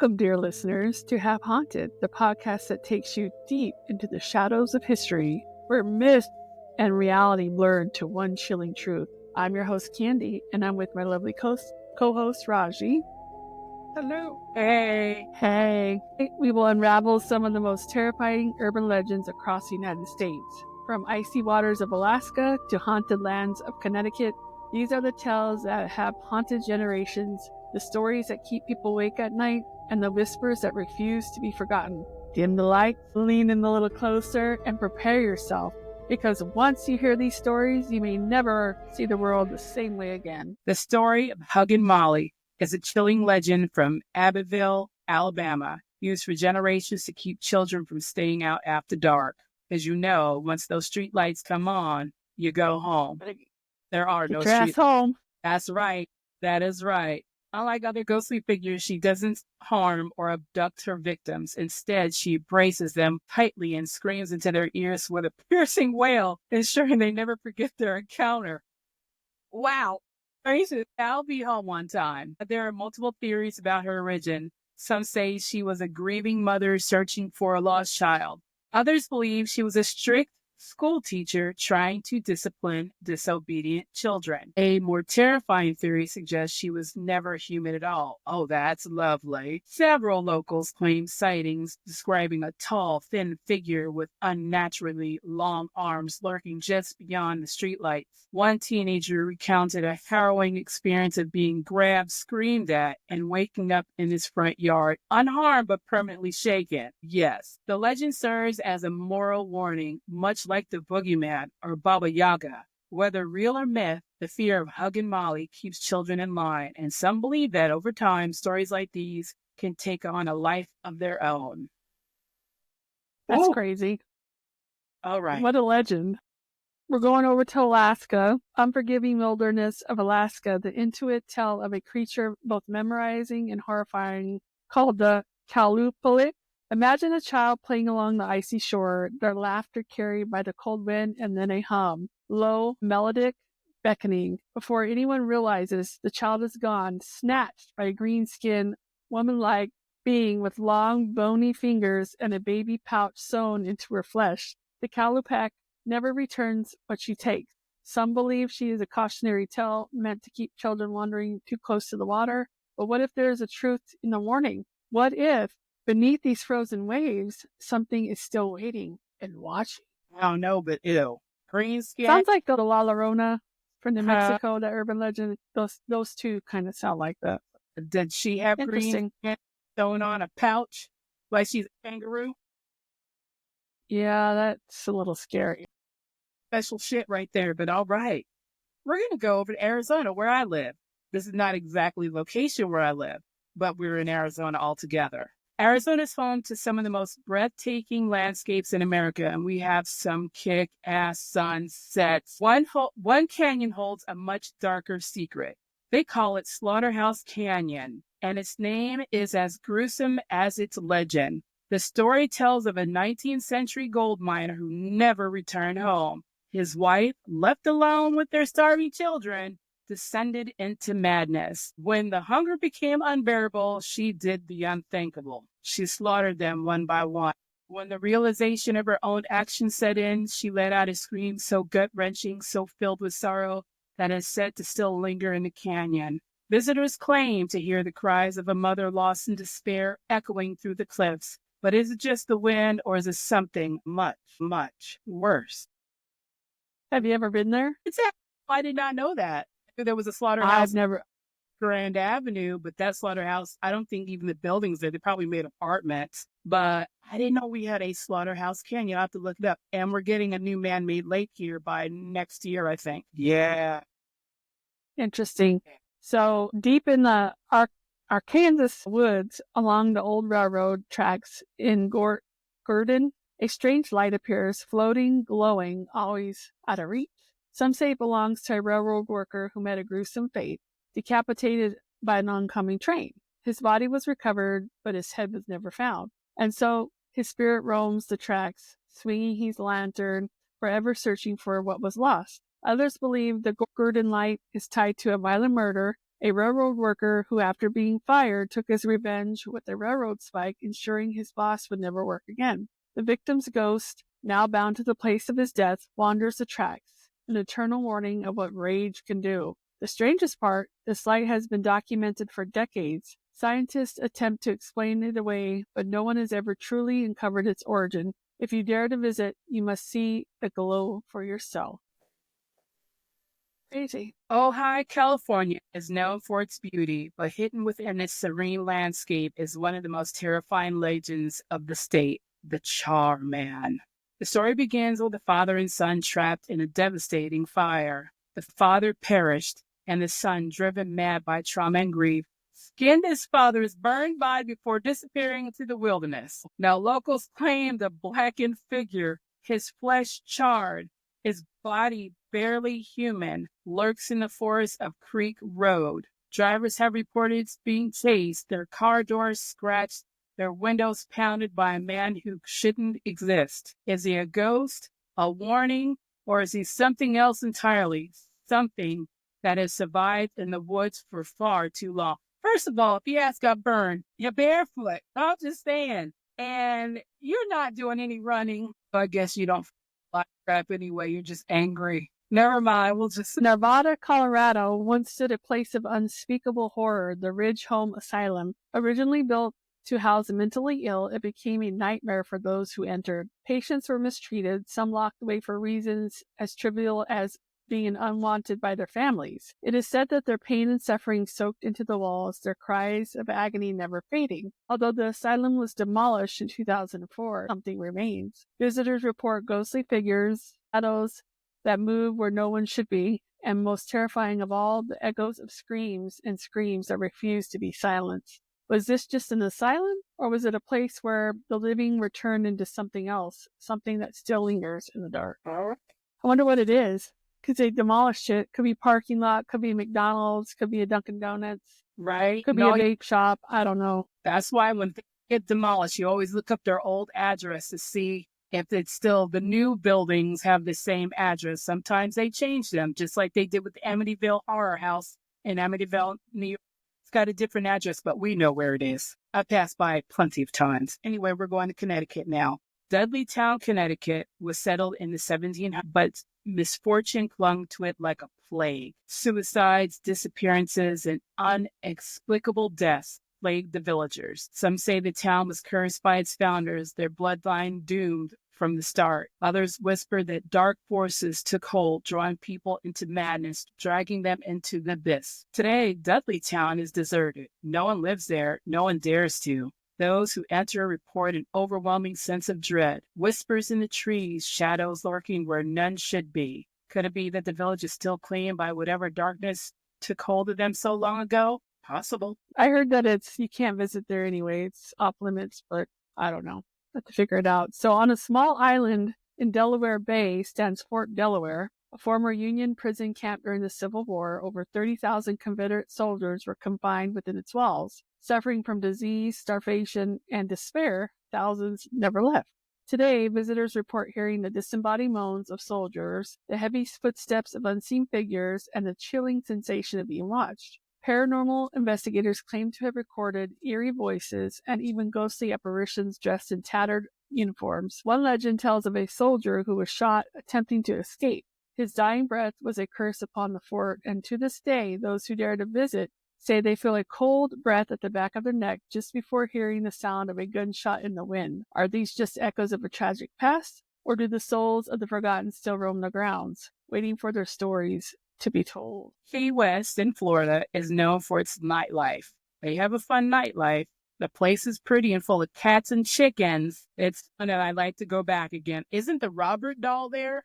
Welcome, dear listeners, to Have Haunted, the podcast that takes you deep into the shadows of history, where myth and reality blur into one chilling truth. I'm your host, Candi, and I'm with my lovely co-host, Raji. Hello. Hey. Hey. We will unravel some of the most terrifying urban legends across the United States. From icy waters of Alaska to haunted lands of Connecticut, these are the tales that have haunted generations, the stories that keep people awake at night, and the whispers that refuse to be forgotten. Dim the lights, lean in a little closer, and prepare yourself, because once you hear these stories, you may never see the world the same way again. The story of Huggin' Molly is a chilling legend from Abbeville, Alabama, used for generations to keep children from staying out after dark. As you know, once those street lights come on, you go home. There are no street home. That's right. That is right. Unlike other ghostly figures, she doesn't harm or abduct her victims. Instead, she embraces them tightly and screams into their ears with a piercing wail, ensuring they never forget their encounter. Wow. I'll be home one time. There are multiple theories about her origin. Some say she was a grieving mother searching for a lost child. Others believe she was a strict school teacher trying to discipline disobedient children. A more terrifying theory suggests she was never human at all. Oh, that's lovely. Several locals claim sightings describing a tall, thin figure with unnaturally long arms lurking just beyond the streetlights. One teenager recounted a harrowing experience of being grabbed, screamed at, and waking up in his front yard, unharmed but permanently shaken. Yes, the legend serves as a moral warning, much like the boogeyman or Baba Yaga. Whether real or myth, the fear of Huggin' Molly keeps children in line, and some believe that over time, stories like these can take on a life of their own. That's crazy. All right. What a legend. We're going over to Alaska, unforgiving wilderness of Alaska, the Inuit tell of a creature both memorizing and horrifying called the Kalupalik. Imagine a child playing along the icy shore, their laughter carried by the cold wind, and then a hum, low, melodic, beckoning. Before anyone realizes, the child is gone, snatched by a green-skinned, woman-like being with long, bony fingers and a baby pouch sewn into her flesh. The Kalupak never returns what she takes. Some believe she is a cautionary tale meant to keep children wandering too close to the water. But what if there is a truth in the warning? What if, beneath these frozen waves, something is still waiting and watching? I don't know, but ew. Green skin. Sounds like the La Llorona from New Mexico, that urban legend. Those two kind of sound like that. Did she have green skin sewn on a pouch like she's a kangaroo? Yeah, that's a little scary. Special shit right there, but all right. We're going to go over to Arizona, where I live. This is not exactly the location where I live, but we're in Arizona altogether. Arizona is home to some of the most breathtaking landscapes in America, and we have some kick-ass sunsets. One canyon holds a much darker secret. They call it Slaughterhouse Canyon, and its name is as gruesome as its legend. The story tells of a 19th century gold miner who never returned home. His wife, left alone with their starving children, descended into madness. When the hunger became unbearable, she did the unthinkable. She slaughtered them one by one. When the realization of her own actions set in, she let out a scream so gut-wrenching, so filled with sorrow, that is said to still linger in the canyon. Visitors claim to hear the cries of a mother lost in despair echoing through the cliffs. But is it just the wind, or is it something much, much worse? Have you ever been there? I did not know that. There was a slaughterhouse. I've never. Grand Avenue, but that slaughterhouse, I don't think even the buildings there, they probably made apartments. But I didn't know we had a Slaughterhouse Canyon. I'll have to look it up. And we're getting a new man-made lake here by next year, I think. Yeah. Interesting. So deep in the Arkansas woods along the old railroad tracks in Gordon, a strange light appears, floating, glowing, always out of reach. Some say it belongs to a railroad worker who met a gruesome fate, decapitated by an oncoming train. His body was recovered, but his head was never found. And so his spirit roams the tracks, swinging his lantern, forever searching for what was lost. Others believe the Gordon light is tied to a violent murder, a railroad worker who, after being fired, took his revenge with a railroad spike, ensuring his boss would never work again. The victim's ghost, now bound to the place of his death, wanders the tracks, an eternal warning of what rage can do. The strangest part, the site has been documented for decades. Scientists attempt to explain it away, but no one has ever truly uncovered its origin. If you dare to visit, you must see the glow for yourself. Crazy. Ojai, California is known for its beauty, but hidden within its serene landscape is one of the most terrifying legends of the state, the Charman. The story begins with a father and son trapped in a devastating fire. The father perished, and the son, driven mad by trauma and grief, skinned his father's burned body before disappearing into the wilderness. Now, locals claim the blackened figure, his flesh charred, his body barely human, lurks in the forest of Creek Road. Drivers have reported being chased, their car doors scratched, their windows pounded by a man who shouldn't exist. Is he a ghost, a warning, or is he something else entirely? Something that has survived in the woods for far too long. First of all, if your ass got burned, you're barefoot. I'm just saying. And you're not doing any running. I guess you don't like crap anyway. You're just angry. Never mind. We'll just... Nevada, Colorado once stood a place of unspeakable horror, the Ridge Home Asylum. Originally built to house the mentally ill, it became a nightmare for those who entered. Patients were mistreated, some locked away for reasons as trivial as being unwanted by their families. It is said that their pain and suffering soaked into the walls, their cries of agony never fading. Although the asylum was demolished in 2004, something remains. Visitors report ghostly figures, shadows that move where no one should be, and most terrifying of all, the echoes of screams and screams that refuse to be silenced. Was this just an asylum, or was it a place where the living were turned into something else, something that still lingers in the dark? I wonder what it is. Because they demolished it. Could be parking lot, could be McDonald's, could be a Dunkin' Donuts. Right? Could be a vape shop. I don't know. That's why when things get demolished, you always look up their old address to see if it's still the new buildings have the same address. Sometimes they change them, just like they did with the Amityville Horror House in Amityville, New York. It's got a different address, but we know where it is. I passed by it plenty of times. Anyway, we're going to Connecticut now. Dudleytown, Connecticut was settled in the 1700s, but misfortune clung to it like a plague. Suicides, disappearances, and inexplicable deaths plagued the villagers. Some say the town was cursed by its founders, their bloodline doomed from the start. Others whisper that dark forces took hold, drawing people into madness, dragging them into the abyss. Today, Dudleytown is deserted. No one lives there. No one dares to. Those who enter report an overwhelming sense of dread. Whispers in the trees, shadows lurking where none should be. Could it be that the village is still claimed by whatever darkness took hold of them so long ago? Possible. I heard that you can't visit there anyway. It's off limits, but I don't know. Have to figure it out. So on a small island in Delaware Bay stands Fort Delaware, a former Union prison camp during the Civil War. Over 30,000 Confederate soldiers were confined within its walls. Suffering from disease, starvation, and despair, thousands never left. Today, visitors report hearing the disembodied moans of soldiers, the heavy footsteps of unseen figures, and the chilling sensation of being watched. Paranormal investigators claim to have recorded eerie voices and even ghostly apparitions dressed in tattered uniforms. One legend tells of a soldier who was shot attempting to escape. His dying breath was a curse upon the fort, and to this day, those who dare to visit say they feel a cold breath at the back of their neck just before hearing the sound of a gunshot in the wind. Are these just echoes of a tragic past, or do the souls of the forgotten still roam the grounds, waiting for their stories to be told? Key West in Florida is known for its nightlife. They have a fun nightlife. The place is pretty and full of cats and chickens. It's fun, and I'd like to go back again. Isn't the Robert doll there?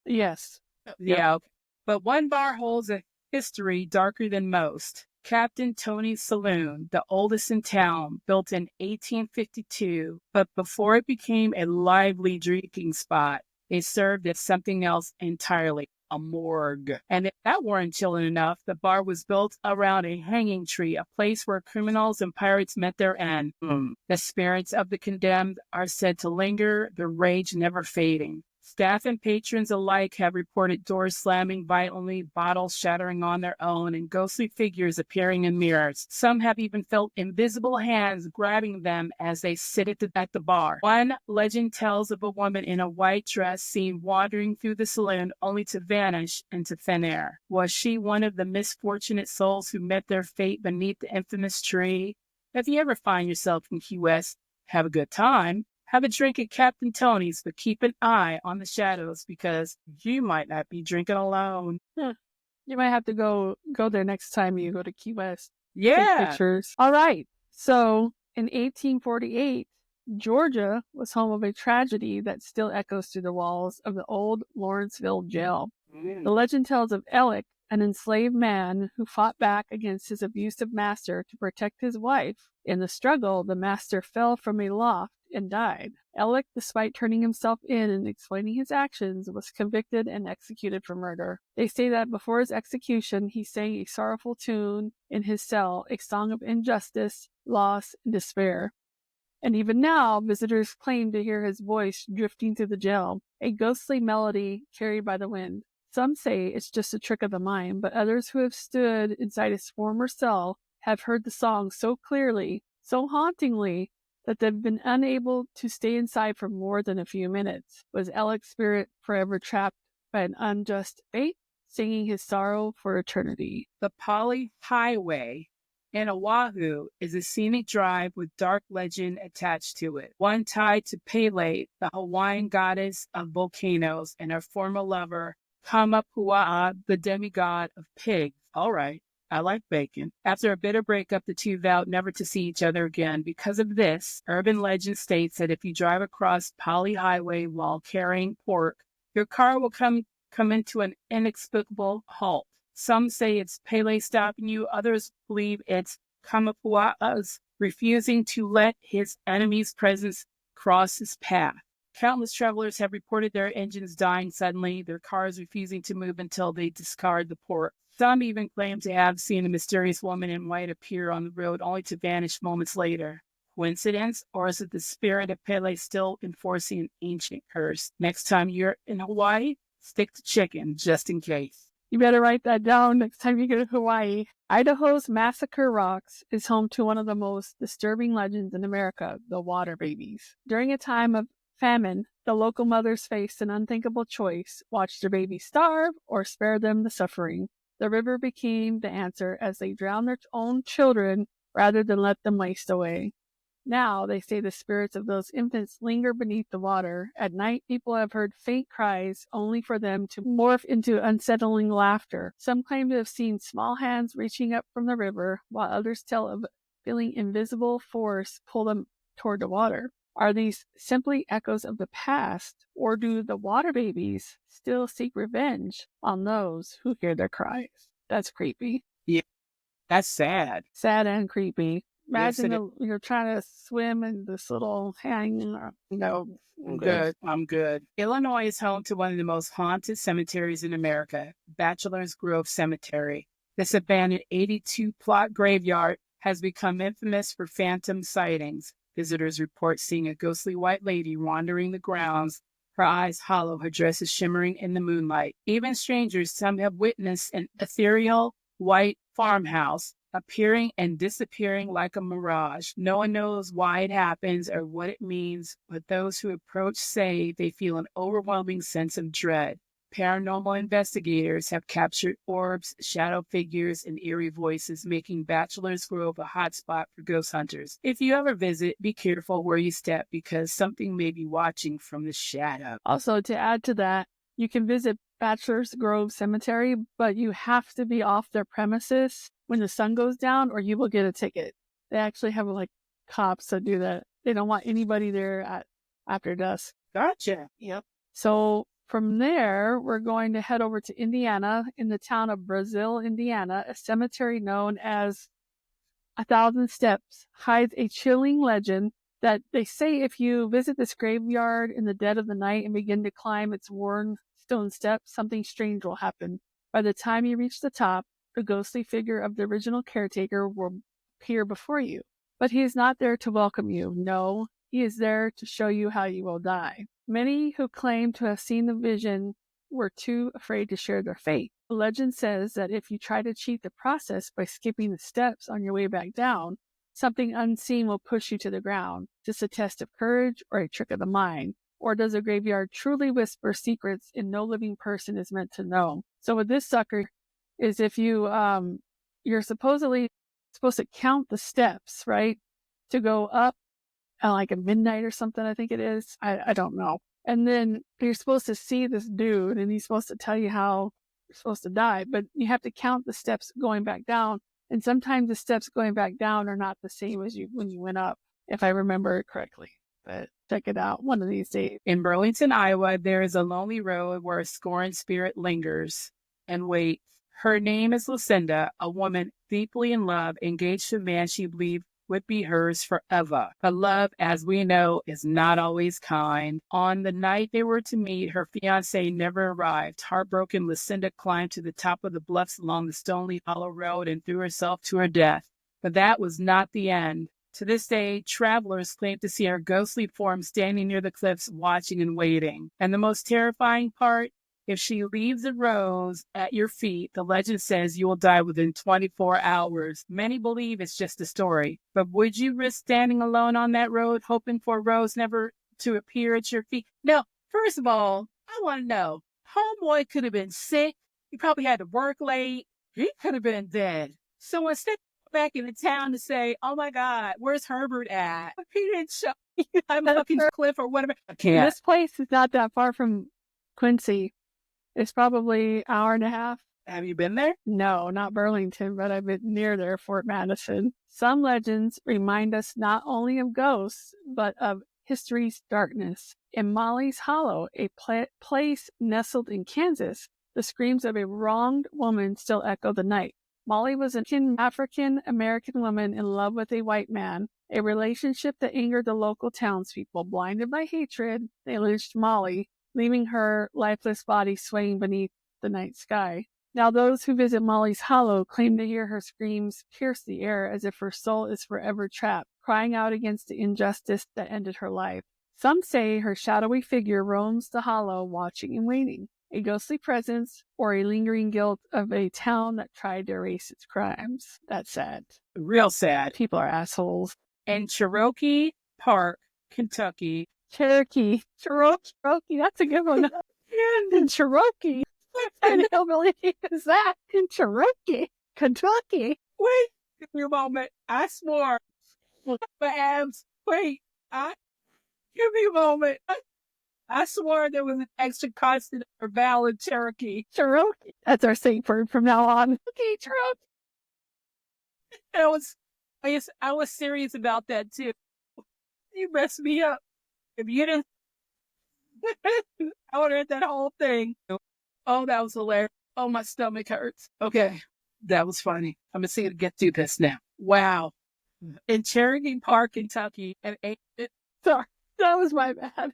Yes. Yeah. Yep. But one bar holds a history darker than most. Captain Tony's Saloon, the oldest in town, built in 1852, but before it became a lively drinking spot, it served as something else entirely, a morgue. And if that weren't chilling enough, the bar was built around a hanging tree, a place where criminals and pirates met their end. The spirits of the condemned are said to linger, their rage never fading. Staff and patrons alike have reported doors slamming violently, bottles shattering on their own, and ghostly figures appearing in mirrors. Some have even felt invisible hands grabbing them as they sit at the bar. One legend tells of a woman in a white dress seen wandering through the saloon only to vanish into thin air. Was she one of the misfortunate souls who met their fate beneath the infamous tree? If you ever find yourself in Key West, have a good time. Have a drink at Captain Tony's, but keep an eye on the shadows because you might not be drinking alone. You might have to go there next time you go to Key West. Take Yeah. pictures. All right. So in 1848, Georgia was home of a tragedy that still echoes through the walls of the old Lawrenceville jail. The legend tells of Alec, an enslaved man who fought back against his abusive master to protect his wife. In the struggle, the master fell from a loft and died. Alec, despite turning himself in and explaining his actions, was convicted and executed for murder. They say that before his execution, he sang a sorrowful tune in his cell, a song of injustice, loss, and despair. And even now, visitors claim to hear his voice drifting through the jail, a ghostly melody carried by the wind. Some say it's just a trick of the mind, but others who have stood inside his former cell have heard the song so clearly, so hauntingly, that they've been unable to stay inside for more than a few minutes. Was Alec's spirit forever trapped by an unjust fate, singing his sorrow for eternity? The Pali Highway in Oahu is a scenic drive with dark legend attached to it, one tied to Pele, the Hawaiian goddess of volcanoes, and her former lover, Kamapua'a, the demigod of pigs. All right. I like bacon. After a bitter breakup, the two vowed never to see each other again. Because of this, urban legend states that if you drive across Pali Highway while carrying pork, your car will come into an inexplicable halt. Some say it's Pele stopping you. Others believe it's Kamapua'a's refusing to let his enemy's presence cross his path. Countless travelers have reported their engines dying suddenly, their cars refusing to move until they discard the pork. Some even claim to have seen a mysterious woman in white appear on the road only to vanish moments later. Coincidence, or is it the spirit of Pele still enforcing an ancient curse? Next time you're in Hawaii, stick to chicken just in case. You better write that down next time you go to Hawaii. Idaho's Massacre Rocks is home to one of the most disturbing legends in America, the water babies. During a time of famine, the local mothers faced an unthinkable choice: watch their babies starve or spare them the suffering. The river became the answer as they drowned their own children rather than let them waste away. Now, they say the spirits of those infants linger beneath the water. At night, people have heard faint cries only for them to morph into unsettling laughter. Some claim to have seen small hands reaching up from the river, while others tell of feeling invisible force pull them toward the water. Are these simply echoes of the past, or do the water babies still seek revenge on those who hear their cries? That's creepy. Yeah, that's sad. Sad and creepy. Yes, Imagine you're trying to swim in this little hang. No, I'm good. I'm good. Illinois is home to one of the most haunted cemeteries in America, Bachelor's Grove Cemetery. This abandoned 82-plot graveyard has become infamous for phantom sightings. Visitors report seeing a ghostly white lady wandering the grounds, her eyes hollow, her dress is shimmering in the moonlight. Even strangers, some have witnessed an ethereal white farmhouse appearing and disappearing like a mirage. No one knows why it happens or what it means, but those who approach say they feel an overwhelming sense of dread. Paranormal investigators have captured orbs, shadow figures, and eerie voices, making Bachelor's Grove a hotspot for ghost hunters. If you ever visit, be careful where you step because something may be watching from the shadow. Also, to add to that, you can visit Bachelor's Grove Cemetery, but you have to be off their premises when the sun goes down or you will get a ticket. They actually have cops that do that. They don't want anybody there after dusk. Gotcha. Yep. So from there, we're going to head over to Indiana. In the town of Brazil, Indiana, a cemetery known as 1,000 Steps hides a chilling legend that they say if you visit this graveyard in the dead of the night and begin to climb its worn stone steps, something strange will happen. By the time you reach the top, the ghostly figure of the original caretaker will appear before you. But he is not there to welcome you. No, he is there to show you how you will die. Many who claim to have seen the vision were too afraid to share their fate. The legend says that if you try to cheat the process by skipping the steps on your way back down, something unseen will push you to the ground. Is this a test of courage or a trick of the mind? Or does a graveyard truly whisper secrets and no living person is meant to know? So with this sucker is if you're supposedly supposed to count the steps, right? To go up at like at midnight or something, I think it is. I don't know. And then you're supposed to see this dude and he's supposed to tell you how you're supposed to die, but you have to count the steps going back down. And sometimes the steps going back down are not the same as when you went up, if I remember it correctly. But check it out one of these days. In Burlington, Iowa, there is a lonely road where a scorned spirit lingers and waits. Her name is Lucinda, a woman deeply in love, engaged to a man she believed would be hers forever. But love, as we know, is not always kind. On the night they were to meet, her fiancé never arrived. Heartbroken, Lucinda climbed to the top of the bluffs along the Stony Hollow Road and threw herself to her death. But that was not the end. To this day, travelers claim to see her ghostly form standing near the cliffs, watching and waiting. And the most terrifying part, if she leaves a rose at your feet, the legend says you will die within 24 hours. Many believe it's just a story. But would you risk standing alone on that road, hoping for a rose never to appear at your feet? No. First of all, I want to know, homeboy could have been sick. He probably had to work late. He could have been dead. So instead back in the town to say, oh my God, where's Herbert at? He didn't show me. I'm fucking cliff or whatever. I can't. This place is not that far from Quincy. It's probably an hour and a half. Have you been there? No, not Burlington, but I've been near there, Fort Madison. Some legends remind us not only of ghosts, but of history's darkness. In Molly's Hollow, a place nestled in Kansas, the screams of a wronged woman still echo the night. Molly was an African-American woman in love with a white man, a relationship that angered the local townspeople. Blinded by hatred, they lynched Molly, leaving her lifeless body swaying beneath the night sky. Now those who visit Molly's Hollow claim to hear her screams pierce the air as if her soul is forever trapped, crying out against the injustice that ended her life. Some say her shadowy figure roams the hollow, watching and waiting, a ghostly presence or a lingering guilt of a town that tried to erase its crimes. That's sad. Real sad. People are assholes. In Cherokee Park, Kentucky. Cherokee, that's a good one. In Cherokee. What kind of hillbilly is that? In Cherokee, Kentucky. Wait, give me a moment. I swore. My abs. Wait, give me a moment. I swore there was an extra constant or vowel in Cherokee. Cherokee. That's our safe word from now on. Okay, Cherokee. I was serious about that too. You messed me up. If you didn't, I would have had that whole thing. Oh, that was hilarious. Oh, my stomach hurts. Okay, that was funny. I'm going to see to get through this now. Wow. In Cherokee Park, Kentucky, Sorry, that was my bad.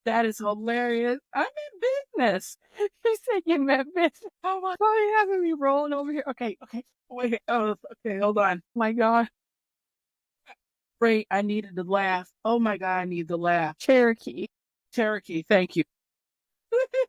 That is hilarious. I'm in business. You said you meant business. Oh my! Why are you having me rolling over here? Okay. Wait. Oh, okay. Hold on. My God. Great. I needed to laugh. Oh my God, I need to laugh. Cherokee. Thank you.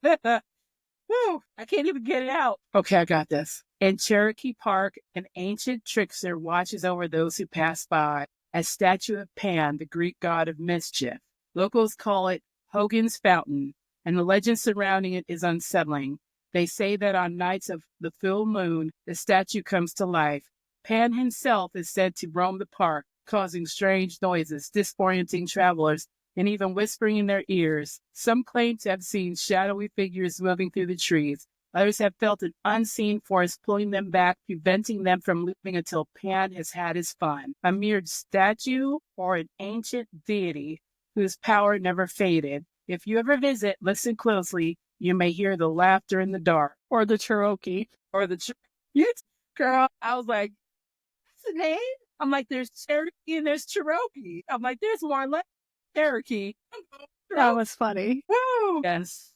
Woo, I can't even get it out. Okay, I got this. In Cherokee Park, an ancient trickster watches over those who pass by. A statue of Pan, the Greek god of mischief. Locals call it Hogan's Fountain, and the legend surrounding it is unsettling. They say that on nights of the full moon, the statue comes to life. Pan himself is said to roam the park, causing strange noises, disorienting travelers, and even whispering in their ears. Some claim to have seen shadowy figures moving through the trees. Others have felt an unseen force pulling them back, preventing them from leaving until Pan has had his fun. A mere statue or an ancient deity whose power never faded. If you ever visit, listen closely. You may hear the laughter in the dark. Or the Cherokee. Girl, I was like, what's the name? I'm like, there's Cherokee and there's Cherokee. I'm like, there's more like Cherokee. That was funny. Woo! Yes.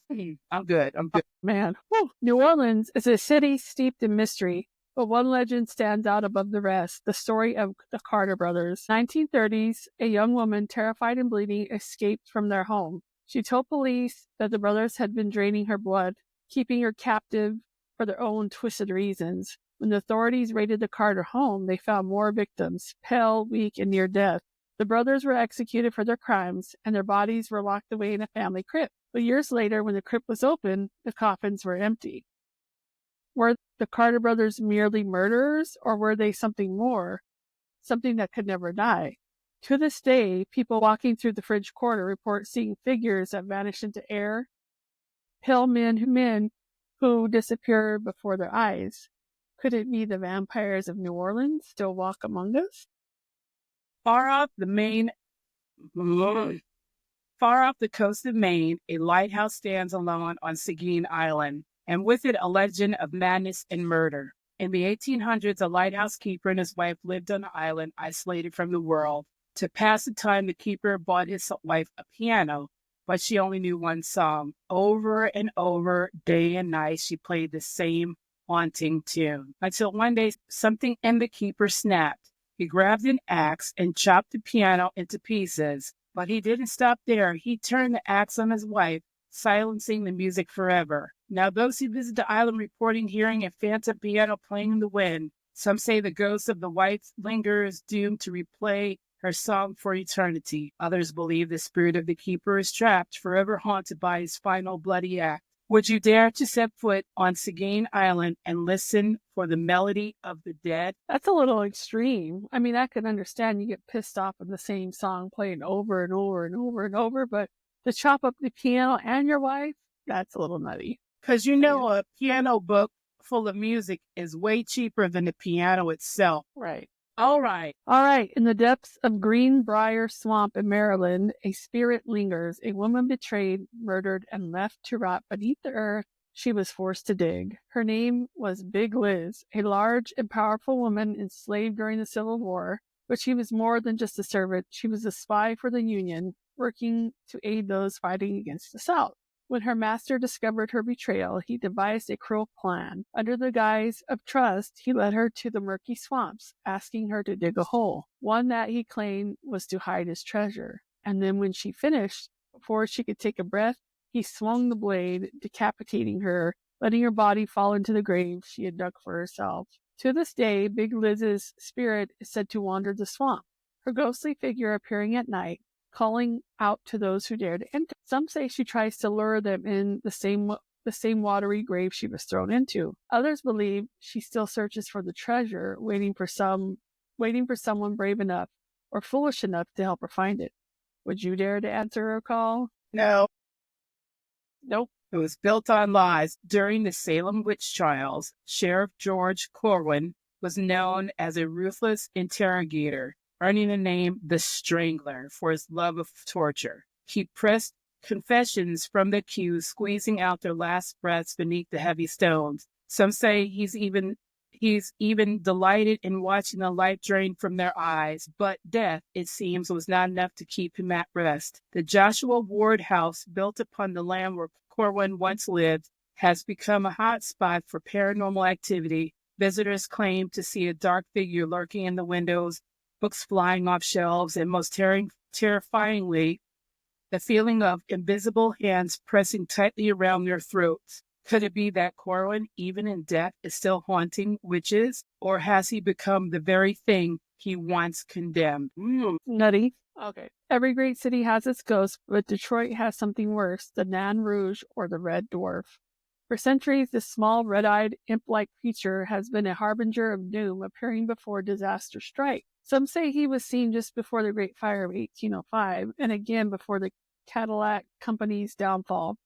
I'm good. Man. Woo. New Orleans is a city steeped in mystery, but one legend stands out above the rest, the story of the Carter brothers. 1930s, a young woman, terrified and bleeding, escaped from their home. She told police that the brothers had been draining her blood, keeping her captive for their own twisted reasons. When the authorities raided the Carter home, they found more victims, pale, weak, and near death. The brothers were executed for their crimes, and their bodies were locked away in a family crypt. But years later, when the crypt was opened, the coffins were empty. Were the Carter brothers merely murderers, or were they something more, something that could never die? To this day, people walking through the Fridge Quarter report seeing figures that vanish into air, pale men who disappear before their eyes. Could it be the vampires of New Orleans still walk among us? Far off the coast of Maine, a lighthouse stands alone on Seguin Island, and with it a legend of madness and murder. In the 1800s, a lighthouse keeper and his wife lived on the island, isolated from the world. To pass the time, the keeper bought his wife a piano, but she only knew one song. Over and over, day and night, she played the same haunting tune. Until one day, something in the keeper snapped. He grabbed an axe and chopped the piano into pieces. But he didn't stop there. He turned the axe on his wife, silencing the music forever. Now those who visit the island reporting hearing a phantom piano playing in the wind. Some say the ghost of the wife lingers, doomed to replay her song for eternity. Others believe the spirit of the keeper is trapped, forever haunted by his final bloody act. Would you dare to set foot on Seguin Island and listen for the melody of the dead? That's a little extreme. I mean, I could understand you get pissed off of the same song playing over and over and over and over, but to chop up the piano and your wife, that's a little nutty. Because a piano book full of music is way cheaper than the piano itself. Right. All right. In the depths of Greenbrier Swamp in Maryland, a spirit lingers. A woman betrayed, murdered, and left to rot beneath the earth she was forced to dig. Her name was Big Liz, a large and powerful woman enslaved during the Civil War, but she was more than just a servant. She was a spy for the Union, working to aid those fighting against the South. When her master discovered her betrayal, he devised a cruel plan. Under the guise of trust, he led her to the murky swamps, asking her to dig a hole, one that he claimed was to hide his treasure. And then when she finished, before she could take a breath, he swung the blade, decapitating her, letting her body fall into the grave she had dug for herself. To this day, Big Liz's spirit is said to wander the swamp, her ghostly figure appearing at night, calling out to those who dare to enter. Some say she tries to lure them in the same watery grave she was thrown into. Others believe she still searches for the treasure, waiting for someone brave enough or foolish enough to help her find it. Would you dare to answer her call? No. Nope. It was built on lies. During the Salem witch trials, Sheriff George Corwin was known as a ruthless interrogator, earning the name the Strangler for his love of torture. He pressed confessions from the accused, squeezing out their last breaths beneath the heavy stones. Some say he's even delighted in watching the life drain from their eyes, but death, it seems, was not enough to keep him at rest. The Joshua Ward house, built upon the land where Corwin once lived, has become a hot spot for paranormal activity. Visitors claim to see a dark figure lurking in the windows, books flying off shelves, and most terrifyingly, the feeling of invisible hands pressing tightly around their throats. Could it be that Corwin, even in death, is still haunting witches? Or has he become the very thing he once condemned? Nutty. Okay. Every great city has its ghost, but Detroit has something worse, the Nan Rouge, or the Red Dwarf. For centuries, this small, red-eyed, imp-like creature has been a harbinger of doom, appearing before disaster strikes. Some say he was seen just before the Great Fire of 1805, and again before the Cadillac Company's downfall.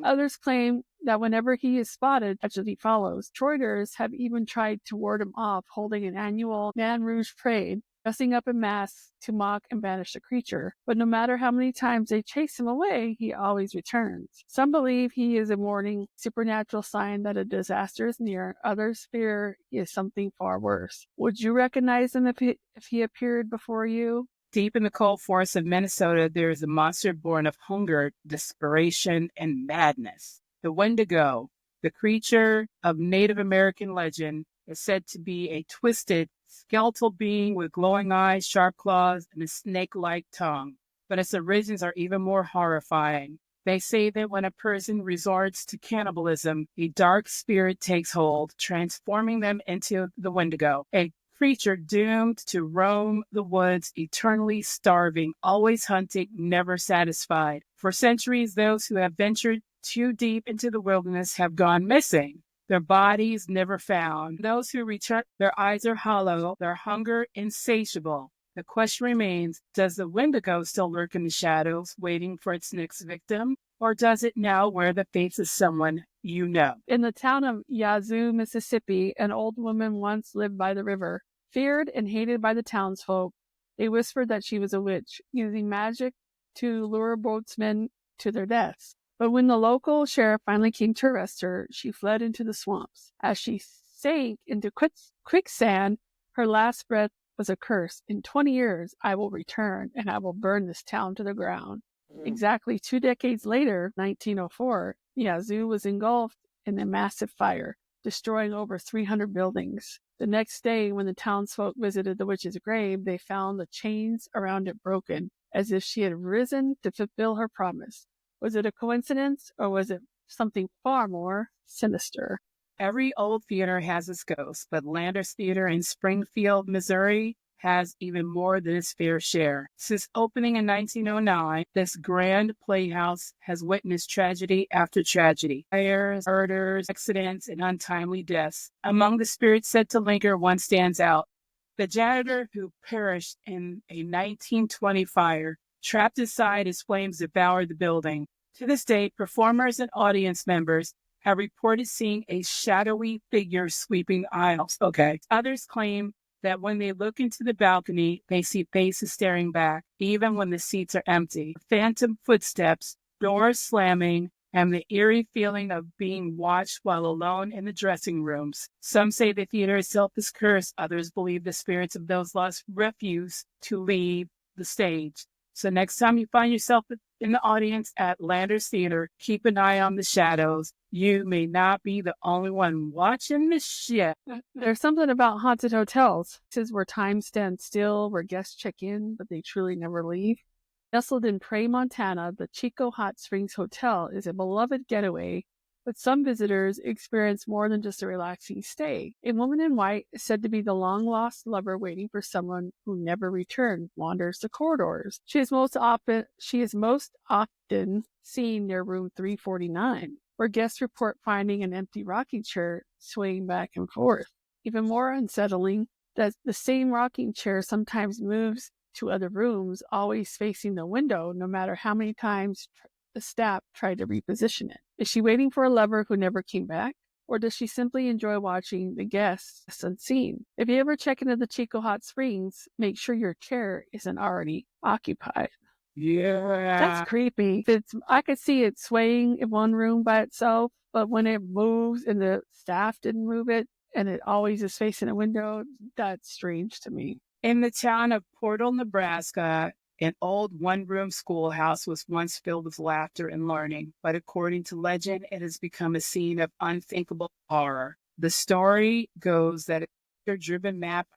Others claim that whenever he is spotted, tragedy follows. Detroiters have even tried to ward him off, holding an annual Nan Rouge parade, dressing up in masks to mock and banish the creature. But no matter how many times they chase him away, he always returns. Some believe he is a warning, supernatural sign that a disaster is near. Others fear he is something far worse. Would you recognize him if he appeared before you? Deep in the cold forests of Minnesota, there is a monster born of hunger, desperation, and madness. The Wendigo, the creature of Native American legend, is said to be a twisted, skeletal being with glowing eyes, sharp claws, and a snake-like tongue. But its origins are even more horrifying. They say that when a person resorts to cannibalism, a dark spirit takes hold, transforming them into the Wendigo, a creature doomed to roam the woods, eternally starving, always hunting, never satisfied. For centuries, those who have ventured too deep into the wilderness have gone missing. Their bodies never found. Those who return, their eyes are hollow, their hunger insatiable. The question remains, does the Wendigo still lurk in the shadows, waiting for its next victim? Or does it now wear the face of someone you know? In the town of Yazoo, Mississippi, an old woman once lived by the river. Feared and hated by the townsfolk, they whispered that she was a witch, using magic to lure boatsmen to their deaths. But when the local sheriff finally came to arrest her, she fled into the swamps. As she sank into quicksand, her last breath was a curse. In 20 years, I will return, and I will burn this town to the ground. Exactly 2 decades later, 1904, Yazoo was engulfed in a massive fire, destroying over 300 buildings. The next day, when the townsfolk visited the witch's grave, they found the chains around it broken, as if she had risen to fulfill her promise. Was it a coincidence, or was it something far more sinister? Every old theater has its ghost, but Landers Theater in Springfield, Missouri has even more than its fair share. Since opening in 1909, this grand playhouse has witnessed tragedy after tragedy. Fires, murders, accidents, and untimely deaths. Among the spirits said to linger, one stands out. The janitor who perished in a 1920 fire, trapped inside as flames devoured the building. To this day, performers and audience members have reported seeing a shadowy figure sweeping aisles. Others claim that when they look into the balcony, they see faces staring back, even when the seats are empty. Phantom footsteps, doors slamming, and the eerie feeling of being watched while alone in the dressing rooms. Some say the theater itself is cursed. Others believe the spirits of those lost refuse to leave the stage. So next time you find yourself in the audience at Landers Theater, keep an eye on the shadows. You may not be the only one watching this shit. There's something about haunted hotels. This is where time stands still, where guests check in, but they truly never leave. Nestled in Prairie, Montana, the Chico Hot Springs Hotel is a beloved getaway, but some visitors experience more than just a relaxing stay. A woman in white, said to be the long-lost lover waiting for someone who never returned, wanders the corridors. She is most often seen near room 349, where guests report finding an empty rocking chair swaying back and forth. Even more unsettling, that the same rocking chair sometimes moves to other rooms, always facing the window, no matter how many times the staff tried to reposition it. Is she waiting for a lover who never came back? Or does she simply enjoy watching the guests unseen? If you ever check into the Chico Hot Springs, make sure your chair isn't already occupied. Yeah. That's creepy. I could see it swaying in one room by itself, but when it moves and the staff didn't move it, and it always is facing a window, that's strange to me. In the town of Portal, Nebraska, an old one-room schoolhouse was once filled with laughter and learning, but according to legend, it has become a scene of unthinkable horror. The story goes that a driven map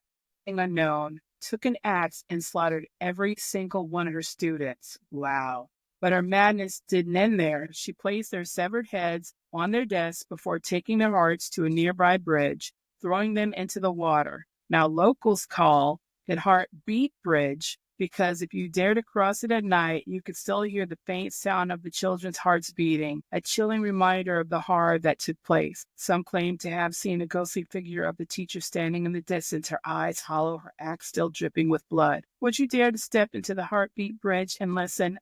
unknown took an axe and slaughtered every single one of her students. Wow. But her madness didn't end there. She placed their severed heads on their desks before taking their hearts to a nearby bridge, throwing them into the water. Now, locals call it Heartbeat Bridge because if you dare to cross it at night, you could still hear the faint sound of the children's hearts beating, a chilling reminder of the horror that took place. Some claim to have seen a ghostly figure of the teacher standing in the distance, her eyes hollow, her axe still dripping with blood. Would you dare to step into the Heartbeat Bridge and listen?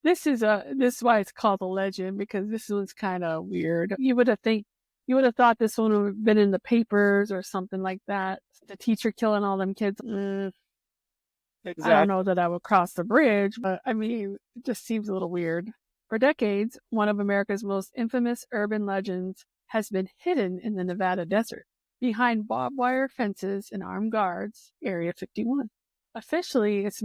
This is why it's called a legend, because this one's kind of weird. You would have thought this one would have been in the papers or something like that. The teacher killing all them kids. Exactly. I don't know that I would cross the bridge, but I mean, it just seems a little weird. For decades, one of America's most infamous urban legends has been hidden in the Nevada desert, behind barbed wire fences and armed guards, Area 51. Officially, it's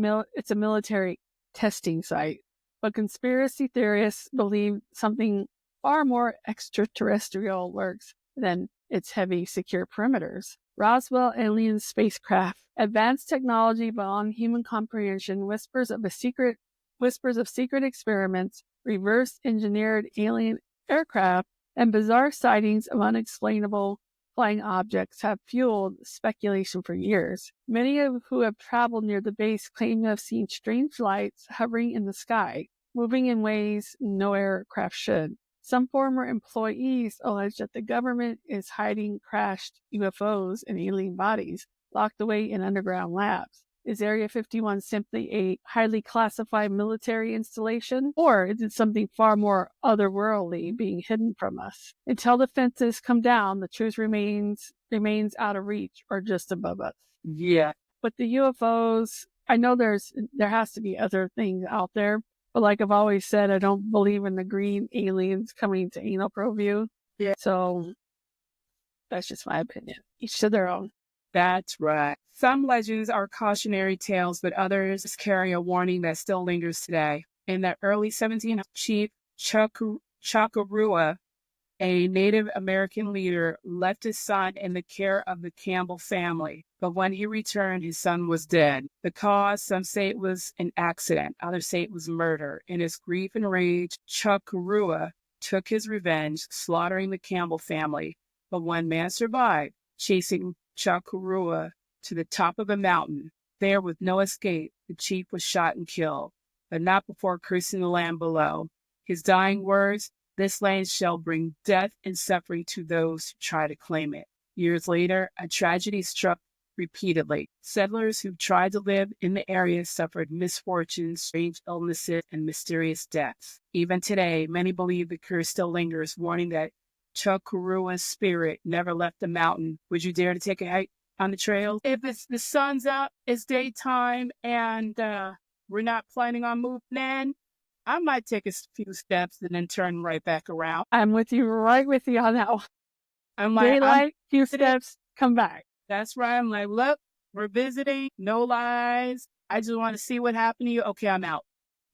a military testing site, but conspiracy theorists believe something far more extraterrestrial lurks than its heavy, secure perimeters. Roswell alien spacecraft, advanced technology beyond human comprehension, whispers of a secret Whispers of secret experiments, reverse-engineered alien aircraft, and bizarre sightings of unexplainable flying objects have fueled speculation for years. Many of who have traveled near the base claim to have seen strange lights hovering in the sky, moving in ways no aircraft should. Some former employees allege that the government is hiding crashed UFOs and alien bodies locked away in underground labs. Is Area 51 simply a highly classified military installation, or is it something far more otherworldly being hidden from us? Until the fences come down, the truth remains out of reach or just above us. Yeah. But the UFOs, I know there has to be other things out there, but like I've always said, I don't believe in the green aliens coming to anal probe you. Yeah. So that's just my opinion. Each to their own. That's right. Some legends are cautionary tales, but others carry a warning that still lingers today. In the early 1700s, Chief Chocorua, a Native American leader, left his son in the care of the Campbell family. But when he returned, his son was dead. The cause, some say it was an accident, others say it was murder. In his grief and rage, Chocorua took his revenge, slaughtering the Campbell family. But one man survived, chasing Chocorua to the top of a mountain. There, with no escape, the chief was shot and killed, but not before cursing the land below. His dying words, "This land shall bring death and suffering to those who try to claim it." Years later, a tragedy struck repeatedly. Settlers who tried to live in the area suffered misfortunes, strange illnesses, and mysterious deaths. Even today, many believe the curse still lingers, warning that Chocorua's spirit never left the mountain. Would you dare to take a hike on the trail? If the sun's up, it's daytime, and we're not planning on moving in, I might take a few steps and then turn right back around. I'm with you, right with you on that one. I'm like, daylight, few steps, come back. That's right. I'm like, look, we're visiting, no lies. I just want to see what happened to you. Okay, I'm out.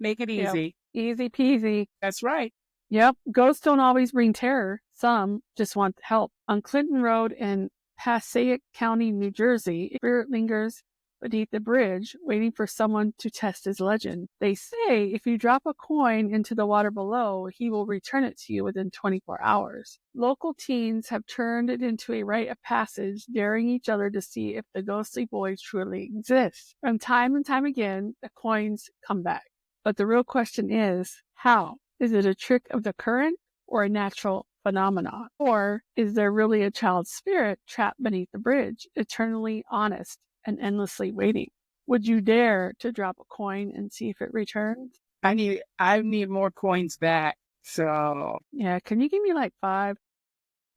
Make it easy. Yep. Easy peasy. That's right. Yep. Ghosts don't always bring terror. Some just want help. On Clinton Road in Passaic County, New Jersey, a spirit lingers beneath the bridge, waiting for someone to test his legend. They say if you drop a coin into the water below, he will return it to you within 24 hours. Local teens have turned it into a rite of passage, daring each other to see if the ghostly boy truly exists. And time again, the coins come back. But the real question is, how? Is it a trick of the current or a natural phenomenon? Or is there really a child spirit trapped beneath the bridge, eternally honest and endlessly waiting? Would you dare to drop a coin and see if it returns? I need more coins back. So yeah, can you give me like 5?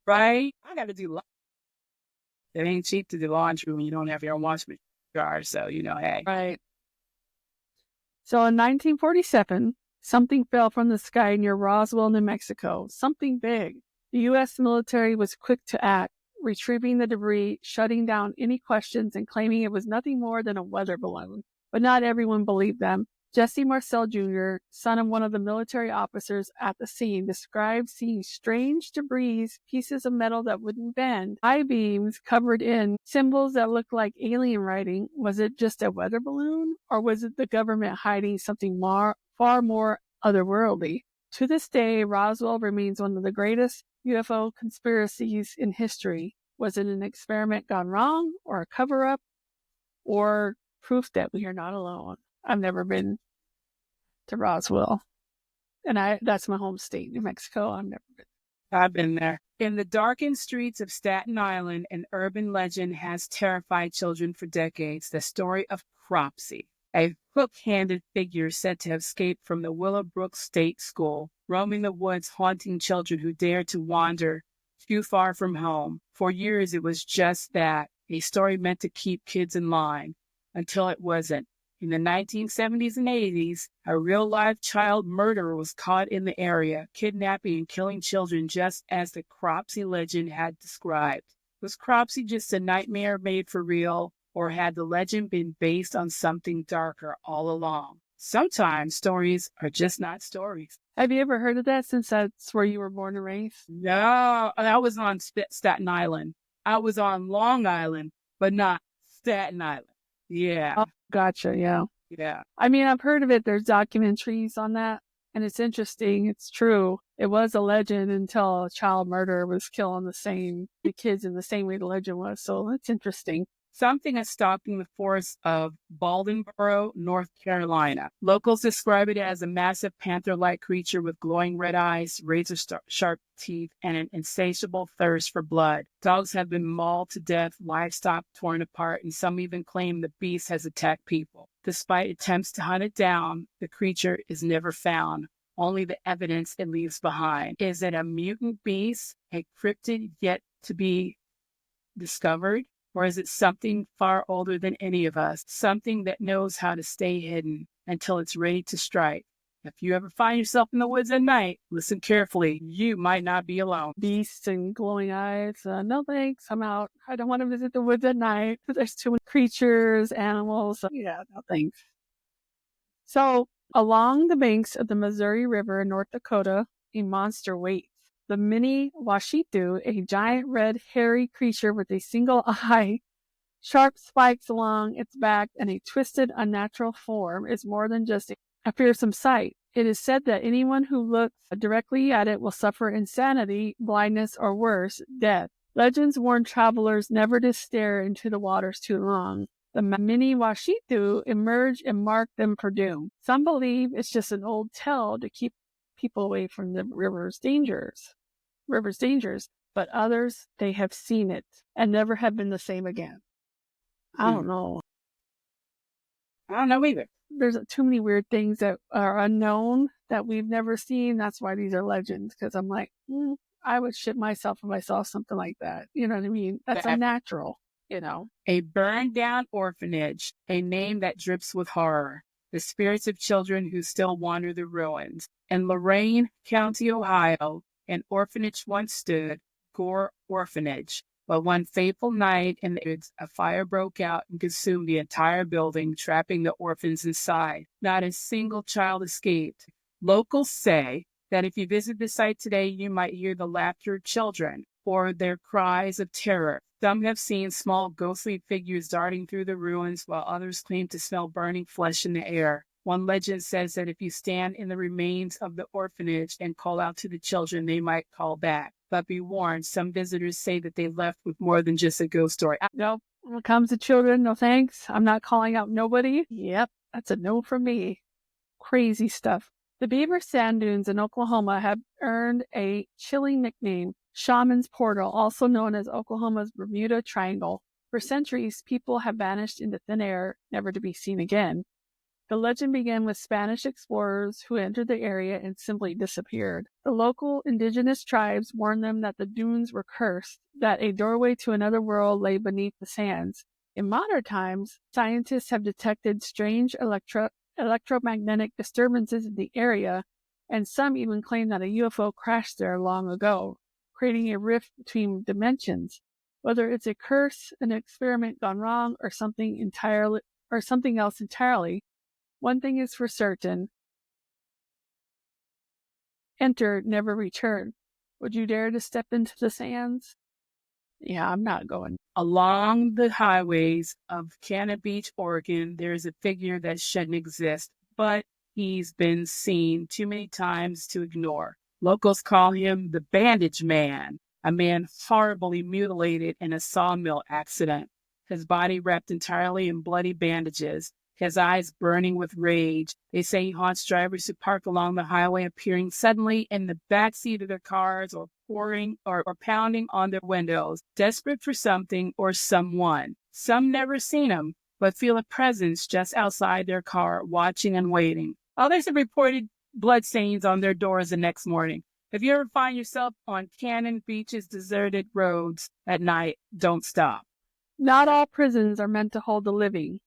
Right? I got to do laundry. It ain't cheap to do laundry when you don't have your own washing machine. So hey. Right. So in 1947, something fell from the sky near Roswell, New Mexico. Something big. The U.S. military was quick to act, retrieving the debris, shutting down any questions, and claiming it was nothing more than a weather balloon. But not everyone believed them. Jesse Marcel Jr., son of one of the military officers at the scene, described seeing strange debris, pieces of metal that wouldn't bend, I-beams covered in symbols that looked like alien writing. Was it just a weather balloon, or was it the government hiding something far more otherworldly? To this day, Roswell remains one of the greatest UFO conspiracies in history. Was it an experiment gone wrong, or a cover-up, or proof that we are not alone? I've never been to Roswell, and that's my home state, New Mexico. I've never been. I've been there. In the darkened streets of Staten Island, an urban legend has terrified children for decades. The story of Cropsy, a hook-handed figure said to have escaped from the Willowbrook State School, roaming the woods, haunting children who dared to wander too far from home. For years, it was just that, a story meant to keep kids in line, until it wasn't. In the 1970s and 80s, a real-life child murderer was caught in the area, kidnapping and killing children just as the Cropsy legend had described. Was Cropsy just a nightmare made for real, or had the legend been based on something darker all along? Sometimes stories are just not stories. Have you ever heard of that, since that's where you were born and raised? No, I was on Staten Island. I was on Long Island, but not Staten Island. Yeah. Oh, gotcha, yeah. Yeah. I mean, I've heard of it. There's documentaries on that, and it's interesting. It's true. It was a legend until a child murderer was killing the kids in the same way the legend was. So it's interesting. Something is stalking the forests of Baldenboro, North Carolina. Locals describe it as a massive panther-like creature with glowing red eyes, razor-sharp teeth, and an insatiable thirst for blood. Dogs have been mauled to death, livestock torn apart, and some even claim the beast has attacked people. Despite attempts to hunt it down, the creature is never found. Only the evidence it leaves behind. Is it a mutant beast, a cryptid yet to be discovered? Or is it something far older than any of us, something that knows how to stay hidden until it's ready to strike? If you ever find yourself in the woods at night, listen carefully. You might not be alone. Beasts and glowing eyes. No thanks. I'm out. I don't want to visit the woods at night. There's too many creatures, animals. Yeah, no thanks. So, along the banks of the Missouri River in North Dakota, a monster waits. The mini Washitu, a giant red hairy creature with a single eye, sharp spikes along its back, and a twisted, unnatural form, is more than just a fearsome sight. It is said that anyone who looks directly at it will suffer insanity, blindness, or worse, death. Legends warn travelers never to stare into the waters too long. The mini Washitu emerge and mark them for doom. Some believe it's just an old tale to keep people away from the river's dangers, but others, they have seen it and never have been the same again. I don't know. I don't know either. There's too many weird things that are unknown that we've never seen. That's why these are legends, because I'm like, I would shit myself if I saw something like that. You know what I mean? That's unnatural, you know. A burned down orphanage, a name that drips with horror. The spirits of children who still wander the ruins. In Lorain County, Ohio, an orphanage once stood, Gore Orphanage. But one fateful night in the woods, a fire broke out and consumed the entire building, trapping the orphans inside. Not a single child escaped. Locals say that if you visit the site today, you might hear the laughter of children or their cries of terror. Some have seen small ghostly figures darting through the ruins, while others claim to smell burning flesh in the air. One legend says that if you stand in the remains of the orphanage and call out to the children, they might call back. But be warned, some visitors say that they left with more than just a ghost story. Nope. When it comes to children, no thanks. I'm not calling out nobody. Yep, that's a no from me. Crazy stuff. The Beaver Sand Dunes in Oklahoma have earned a chilling nickname, Shaman's Portal, also known as Oklahoma's Bermuda Triangle. For centuries, people have vanished into thin air, never to be seen again. The legend began with Spanish explorers who entered the area and simply disappeared. The local indigenous tribes warned them that the dunes were cursed, that a doorway to another world lay beneath the sands. In modern times, scientists have detected strange electromagnetic disturbances in the area, and some even claim that a UFO crashed there long ago, creating a rift between dimensions. Whether it's a curse, an experiment gone wrong, or something else entirely, one thing is for certain: enter, never return. Would you dare to step into the sands? Yeah, I'm not going. Along the highways of Cannon Beach, Oregon, there's a figure that shouldn't exist, but he's been seen too many times to ignore. Locals call him the Bandage Man, a man horribly mutilated in a sawmill accident, his body wrapped entirely in bloody bandages, his eyes burning with rage. They say he haunts drivers who park along the highway, appearing suddenly in the backseat of their cars or pounding on their windows, desperate for something or someone. Some never seen him, but feel a presence just outside their car, watching and waiting. Others have reported bloodstains on their doors the next morning. If you ever find yourself on Cannon Beach's deserted roads at night, don't stop. Not all prisons are meant to hold the living.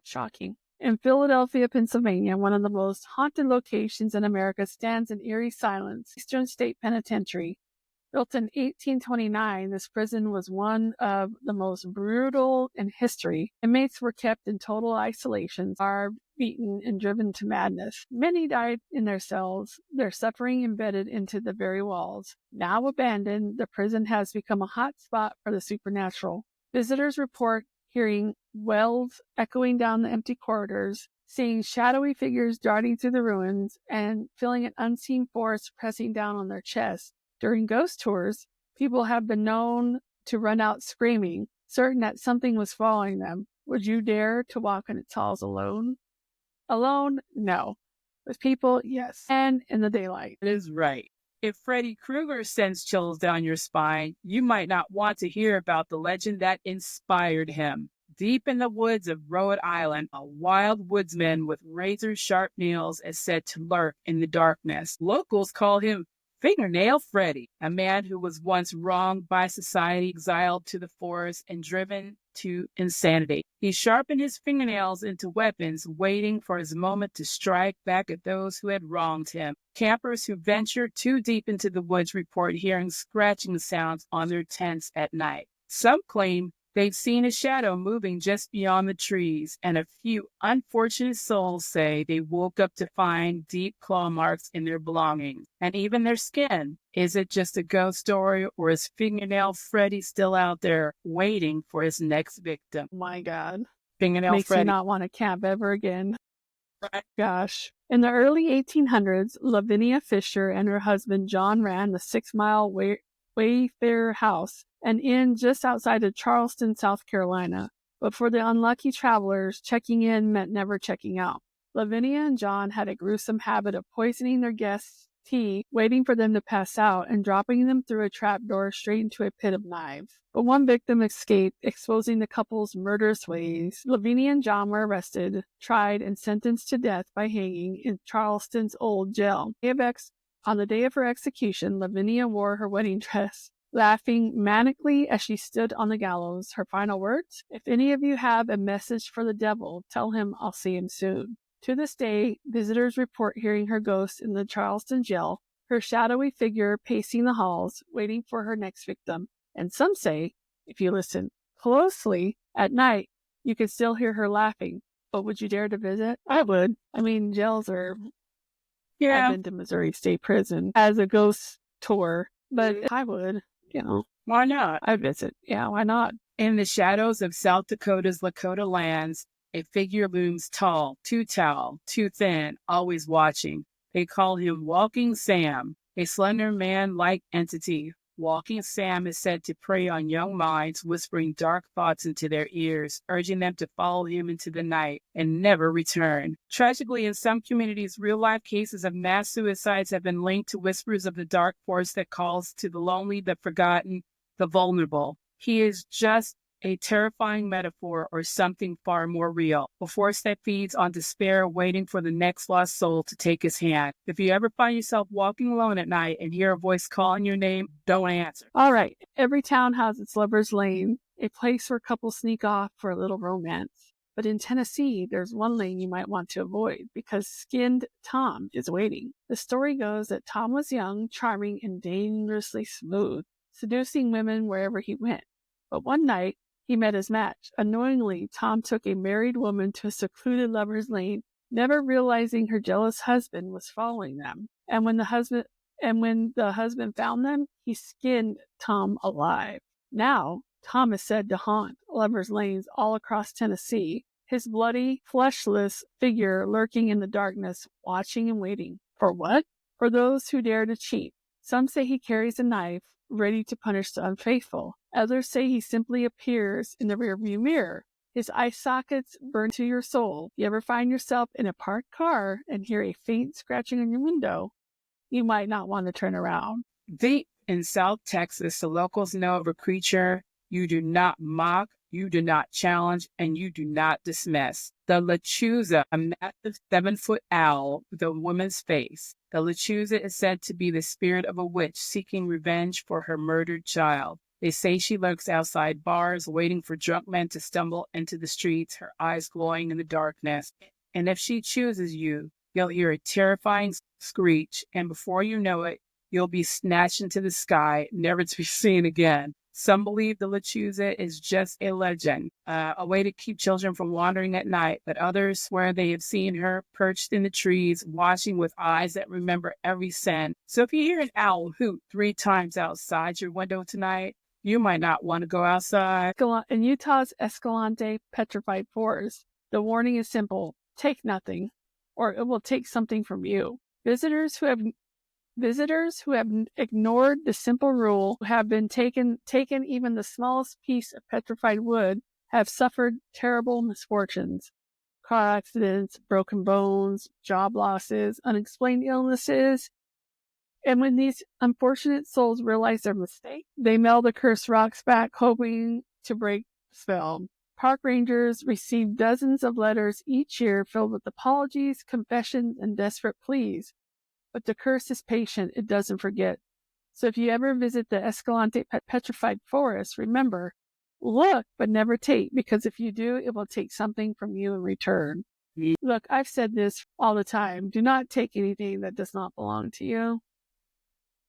Shocking. In Philadelphia, Pennsylvania, one of the most haunted locations in America stands in eerie silence, Eastern State Penitentiary. Built in 1829, this prison was one of the most brutal in history. Inmates were kept in total isolation, starved, beaten, and driven to madness. Many died in their cells, their suffering embedded into the very walls. Now abandoned, the prison has become a hot spot for the supernatural. Visitors report hearing wails echoing down the empty corridors, seeing shadowy figures darting through the ruins and feeling an unseen force pressing down on their chests. During ghost tours, people have been known to run out screaming, certain that something was following them. Would you dare to walk in its halls alone? Alone? No. With people? Yes. And in the daylight. That is right. If Freddy Krueger sends chills down your spine, you might not want to hear about the legend that inspired him. Deep in the woods of Rhode Island, a wild woodsman with razor-sharp nails is said to lurk in the darkness. Locals call him Fingernail Freddy, a man who was once wronged by society, exiled to the forest, and driven to insanity. He sharpened his fingernails into weapons, waiting for his moment to strike back at those who had wronged him. Campers who venture too deep into the woods report hearing scratching sounds on their tents at night. Some claim they've seen a shadow moving just beyond the trees, and a few unfortunate souls say they woke up to find deep claw marks in their belongings, and even their skin. Is it just a ghost story, or is Fingernail Freddy still out there waiting for his next victim? My God. Fingernail Makes Freddy. me not want to camp ever again. Right. Gosh. In the early 1800s, Lavinia Fisher and her husband John ran the 6-mile Wayfarer House, an inn just outside of Charleston, South Carolina. But for the unlucky travelers, checking in meant never checking out. Lavinia and John had a gruesome habit of poisoning their guests' tea, waiting for them to pass out, and dropping them through a trapdoor straight into a pit of knives. But one victim escaped, exposing the couple's murderous ways. Lavinia and John were arrested, tried, and sentenced to death by hanging in Charleston's old jail. On the day of her execution, Lavinia wore her wedding dress, laughing manically as she stood on the gallows. Her final words, "If any of you have a message for the devil, tell him I'll see him soon." To this day, visitors report hearing her ghost in the Charleston jail, her shadowy figure pacing the halls, waiting for her next victim. And some say, if you listen closely at night, you can still hear her laughing. But would you dare to visit? I would. I mean, jails are... Yeah. I've been to Missouri State Prison as a ghost tour, but I would, Why not? I'd visit. Yeah, why not? In the shadows of South Dakota's Lakota lands, a figure looms tall, too thin, always watching. They call him Walking Sam, a slender man-like entity. Walking Sam is said to prey on young minds, whispering dark thoughts into their ears, urging them to follow him into the night and never return. Tragically, in some communities, real-life cases of mass suicides have been linked to whispers of the dark force that calls to the lonely, the forgotten, the vulnerable. He is just a terrifying metaphor or something far more real, a force that feeds on despair, waiting for the next lost soul to take his hand. If you ever find yourself walking alone at night and hear a voice calling your name, don't answer. All right, every town has its lover's lane, a place where couples sneak off for a little romance. But in Tennessee, there's one lane you might want to avoid because skinned Tom is waiting. The story goes that Tom was young, charming, and dangerously smooth, seducing women wherever he went. But one night, he met his match. Unknowingly, Tom took a married woman to a secluded lover's lane, never realizing her jealous husband was following them. And when the husband found them, he skinned Tom alive. Now, Tom is said to haunt lovers' lanes all across Tennessee, his bloody, fleshless figure lurking in the darkness, watching and waiting. For what? For those who dare to cheat. Some say he carries a knife, ready to punish the unfaithful. Others say he simply appears in the rearview mirror. His eye sockets burn to your soul. You ever find yourself in a parked car and hear a faint scratching on your window? You might not want to turn around. Deep in South Texas, the locals know of a creature you do not mock, you do not challenge, and you do not dismiss. The lechuza, a massive 7-foot owl with a woman's face. The lechuza is said to be the spirit of a witch seeking revenge for her murdered child. They say she lurks outside bars, waiting for drunk men to stumble into the streets, her eyes glowing in the darkness. And if she chooses you, you'll hear a terrifying screech, and before you know it, you'll be snatched into the sky, never to be seen again. Some believe the lechuza is just a legend, a way to keep children from wandering at night, but others swear they have seen her perched in the trees, watching with eyes that remember every sin. So if you hear an owl hoot 3 times outside your window tonight, you might not want to go outside. In Utah's Escalante Petrified Forest, the warning is simple. take nothing, or it will take something from you. Visitors who have ignored the simple rule, who have been taken even the smallest piece of petrified wood, have suffered terrible misfortunes. Car accidents, broken bones, job losses, unexplained illnesses. And when these unfortunate souls realize their mistake, they mail the cursed rocks back, hoping to break the spell. Park rangers receive dozens of letters each year filled with apologies, confessions, and desperate pleas. But the curse is patient, it doesn't forget. So if you ever visit the Escalante Petrified Forest, remember, look, but never take, because if you do, it will take something from you in return. Look, I've said this all the time. Do not take anything that does not belong to you.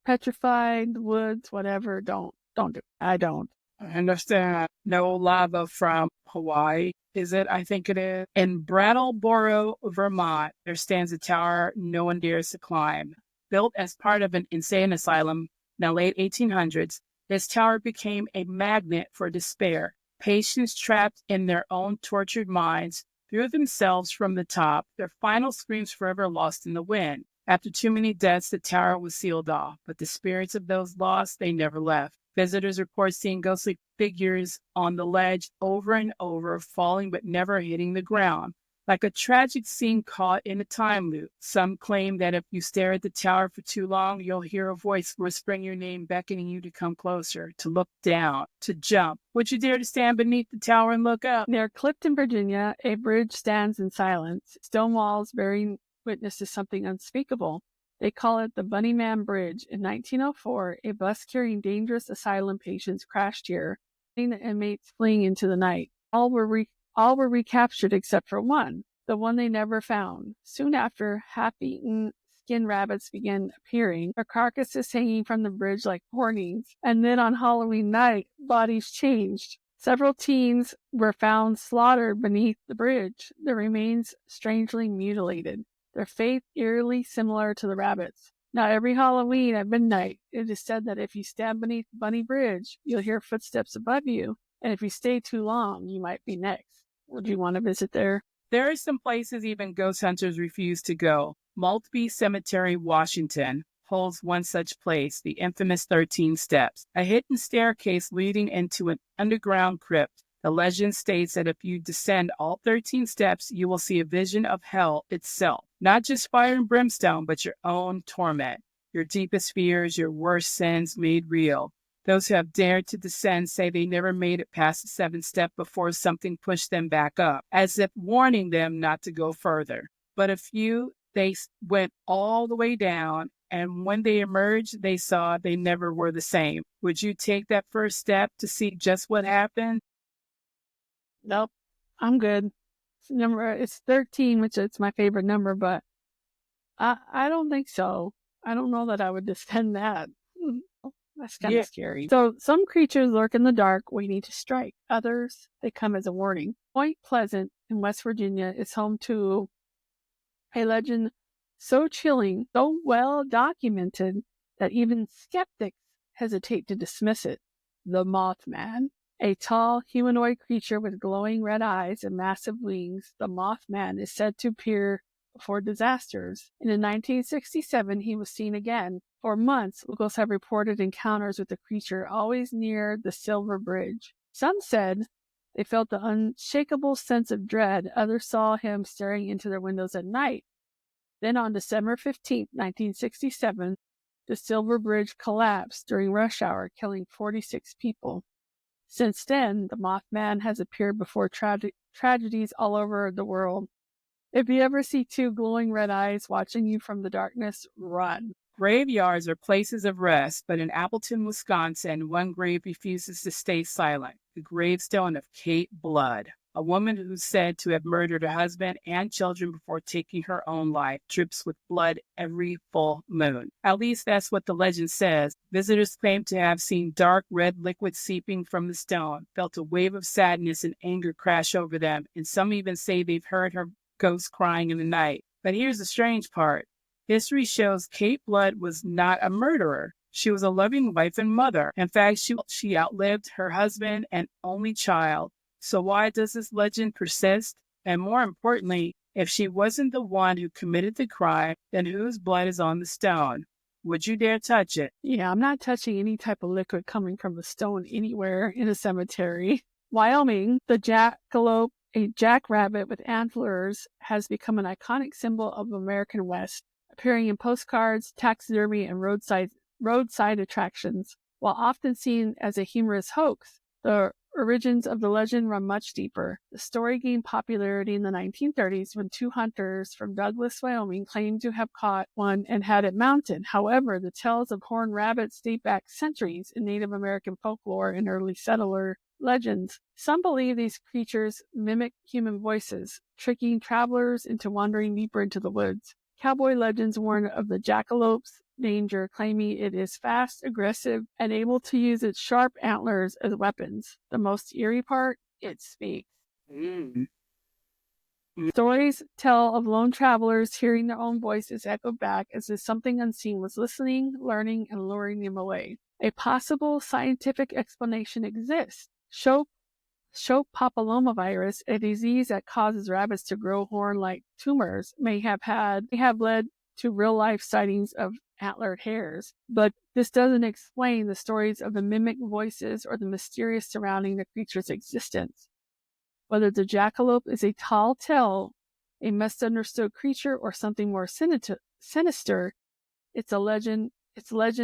Petrified, woods, whatever, don't do it. I don't. I understand. No lava from Hawaii, is it? I think it is. In Brattleboro, Vermont, there stands a tower no one dares to climb. Built as part of an insane asylum in the late 1800s, this tower became a magnet for despair. Patients trapped in their own tortured minds threw themselves from the top, their final screams forever lost in the wind. After too many deaths, the tower was sealed off, but the spirits of those lost, they never left. Visitors report seeing ghostly figures on the ledge over and over, falling but never hitting the ground, like a tragic scene caught in a time loop. Some claim that if you stare at the tower for too long, you'll hear a voice whispering your name, beckoning you to come closer, to look down, to jump. Would you dare to stand beneath the tower and look up? Near Clifton, Virginia, a bridge stands in silence, stone walls bearing witness to something unspeakable. They call it the Bunny Man Bridge. In 1904, a bus carrying dangerous asylum patients crashed here, leaving the inmates fleeing into the night. All were recaptured except for one, the one they never found. Soon after, half-eaten skinned rabbits began appearing, their carcasses hanging from the bridge like warnings. And then on Halloween night, bodies changed. Several teens were found slaughtered beneath the bridge, their remains strangely mutilated, their fate eerily similar to the rabbits. Now, every Halloween at midnight, it is said that if you stand beneath Bunny Bridge, you'll hear footsteps above you, and if you stay too long, you might be next. Would you want to visit there? There are some places even ghost hunters refuse to go. Maltby Cemetery, Washington, holds one such place, the infamous 13 Steps, a hidden staircase leading into an underground crypt. The legend states that if you descend all 13 steps, you will see a vision of hell itself. Not just fire and brimstone, but your own torment, your deepest fears, your worst sins made real. Those who have dared to descend say they never made it past the 7th step before something pushed them back up, as if warning them not to go further. But a few, they went all the way down, and when they emerged, they saw they never were the same. Would you take that first step to see just what happened? Nope, I'm good. It's 13, which is my favorite number, but I don't think so. I don't know that I would descend that. That's kind of scary. So some creatures lurk in the dark, waiting to strike. Others, they come as a warning. Point Pleasant in West Virginia is home to a legend so chilling, so well documented, that even skeptics hesitate to dismiss it. The Mothman. A tall, humanoid creature with glowing red eyes and massive wings, the Mothman is said to appear before disasters. And in 1967, he was seen again. For months, locals have reported encounters with the creature, always near the Silver Bridge. Some said they felt the unshakable sense of dread. Others saw him staring into their windows at night. Then on December 15, 1967, the Silver Bridge collapsed during rush hour, killing 46 people. Since then, the Mothman has appeared before tragedies all over the world. If you ever see two glowing red eyes watching you from the darkness, run. Graveyards are places of rest, but in Appleton, Wisconsin, one grave refuses to stay silent. The gravestone of Kate Blood, a woman who's said to have murdered her husband and children before taking her own life, drips with blood every full moon. At least that's what the legend says. Visitors claim to have seen dark red liquid seeping from the stone, felt a wave of sadness and anger crash over them, and some even say they've heard her ghost crying in the night. But here's the strange part. History shows Kate Blood was not a murderer. She was a loving wife and mother. In fact, she outlived her husband and only child. So why does this legend persist? And more importantly, If she wasn't the one who committed the crime, then whose blood is on the stone? Would you dare touch it? Yeah, I'm not touching any type of liquid coming from the stone anywhere in a cemetery. Wyoming, the jackalope, a jackrabbit with antlers, has become an iconic symbol of the American West, appearing in postcards, taxidermy, and roadside attractions. While often seen as a humorous hoax, the origins of the legend run much deeper. The story gained popularity in the 1930s when two hunters from Douglas, Wyoming claimed to have caught one and had it mounted. However, the tales of horned rabbits date back centuries in Native American folklore and early settler legends. Some believe these creatures mimic human voices, tricking travelers into wandering deeper into the woods. Cowboy legends warn of the jackalope's danger, claiming it is fast, aggressive, and able to use its sharp antlers as weapons. The most eerie part, it speaks. Stories tell of lone travelers hearing their own voices echoed back as if something unseen was listening, learning, and luring them away. A possible scientific explanation exists. Show papillomavirus, a disease that causes rabbits to grow horn-like tumors, may have led to real-life sightings of antlered hares. But this doesn't explain the stories of the mimic voices or the mysterious surrounding the creature's existence. Whether the jackalope is a tall tale, a misunderstood creature, or something more sinister, its legend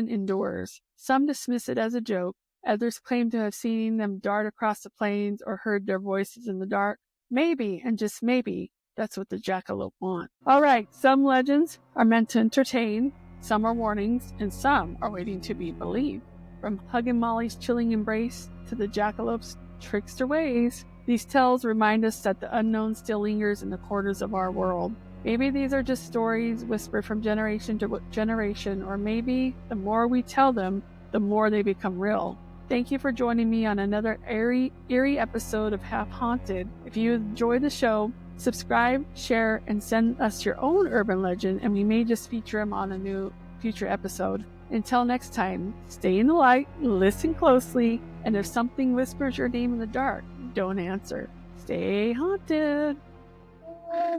endures. Some dismiss it as a joke. Others claim to have seen them dart across the plains or heard their voices in the dark. Maybe, and just maybe, that's what the jackalope wants. All right, some legends are meant to entertain, some are warnings, and some are waiting to be believed. From Hug and Molly's chilling embrace to the jackalope's trickster ways, these tales remind us that the unknown still lingers in the corners of our world. Maybe these are just stories whispered from generation to generation, or maybe the more we tell them, the more they become real. Thank you for joining me on another eerie episode of Half Haunted. If you enjoyed the show, subscribe, share, and send us your own urban legend, and we may just feature them on a new future episode. Until next time, stay in the light, listen closely, and if something whispers your name in the dark, don't answer. Stay haunted.